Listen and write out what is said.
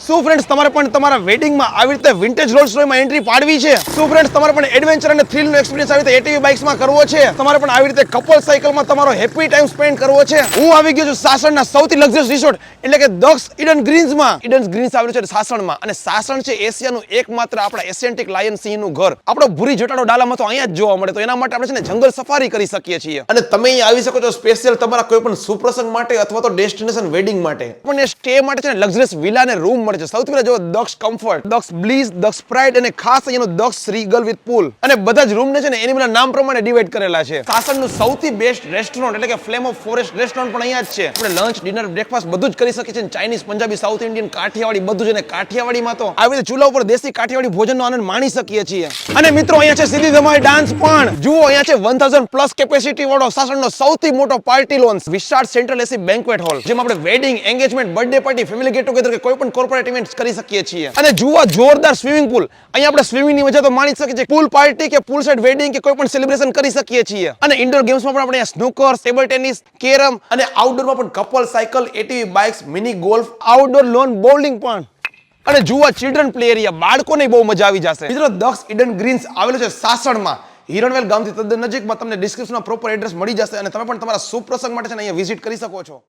શું ફ્રેન્ડ્સ તમારે પણ તમારા વેડિંગમાં આવી રીતે વિન્ટેજ રોલ્સ રોયમાં એન્ટ્રી પાડવી છે? શું ફ્રેન્ડ્સ તમારે પણ એડવેન્ચર અને થ્રિલનો એક્સપિરિયન્સ આવી રીતે એટીવી બાઇક્સમાં કરવો છે? તમારે પણ આવી રીતે કપલ સાયકલમાં તમારો હેપી ટાઈમ સ્પેન્ડ કરવો છે? હું આવી ગયો છું સાસણના સૌથી લક્ઝરિયસ રિસોર્ટ એટલે કે દક્ષ ઈડન ગ્રીન્સમાં. ઈડન ગ્રીન્સ આવેલું છે સાસણમાં અને સાસણ છે એશિયાનું એકમાત્ર આપણા એશિયાન્ટિક લાયન સિંહનું ઘર. આપણો ભૂરી જટાડો ડાલામાં તો અહીંયા જ જોવા મળે, તો એના માટે આપણે છે ને જંગલ સફારી કરી શકીએ છીએ અને તમે અહીં આવી શકો છો સ્પેશિયલ તમારા કોઈ પણ સુપ્રસંગ માટે અથવા તો ડેસ્ટિનેશન વેડિંગ માટે. પણ સ્ટે માટે છે ને લક્ઝરિયસ વિલા અને રૂમ મળે છે. સૌથી પહેલા જો દક્ષ કમ્ફર્ટ, દક્ષ બ્લીઝ, દક્ષ પ્રાઇડ અને ખાસ અહીંયાનું દક્ષ રીગલ વિથ પૂલ અને બધા જ રૂમ ને છે ને એનિમલના નામ પ્રમાણે ડિવાઈડ કરેલા છે. સાસણનું સૌથી બેસ્ટ રેસ્ટોરન્ટ એટલે કે ફ્લેમ ઓફ ફોરેસ્ટ રેસ્ટોરન્ટ પણ અહીંયા જ છે. આપણે લંચ, ડિનર, બ્રેકફાસ્ટ બધું જ કરી શકીએ છીએ. Chinese, Punjabi, south Indian, Kathiyawadi બધું જ. અને કાઠિયાવાડીમાં તો આવી રીતે ચૂલા ઉપર દેશી કાઠિયાવાડી ભોજનનો આનંદ માણી શકીએ છીએ. અને મિત્રો અહીંયા છે સીધી ધમાઈ ડાન્સ પણ. જુઓ અહીંયા છે 1000 પ્લસ કેપેસિટી વાળો સાસણનો સૌથી મોટો પાર્ટી લોન્સ, વિશાળ સેન્ટ્રલ એસી બેન્ક્વેટ હોલ, જેમાં આપણે wedding, engagement, birthday party, family get together કે કોઈ પણ કોર્પોરેટ ઇવેન્ટ્સ કરી શકીએ છીએ. અને જુઓ જોરદાર સ્વિમિંગ પૂલ. અહીંયા આપણે સ્વિમિંગની મજા તો માણી શકીએ છીએ. પૂલ પાર્ટી કે પૂલ સાઇડ વેડિંગ કે કોઈ પણ સેલિબ્રેશન કરી શકીએ છીએ. અને ઇન્ડોર ગેમ્સમાં પણ આપણે સ્નૂકર, ટેબલ ટેનિસ, કેરમ અને આઉટડોરમાં પણ couple cycle, ATV bikes, mini golf, outdoor loan bowling પણ. અને જુઓ ચિલ્ડ્રન પ્લે એરિયા, બાળકોને બહુ મજા આવી જશે. મિત્રો દક્ષ ઈડન ગ્રીન્સ આવેલું છે સાસણમાં, હિરણવેલ ગામથી તદ્દન નજીકમાં. તમને ડિસ્ક્રિપ્શનમાં પ્રોપર એડ્રેસ મળી જશે અને તમે પણ તમારા શુભ પ્રસંગ માટે છે ને અહીંયા વિઝિટ કરી શકો છો.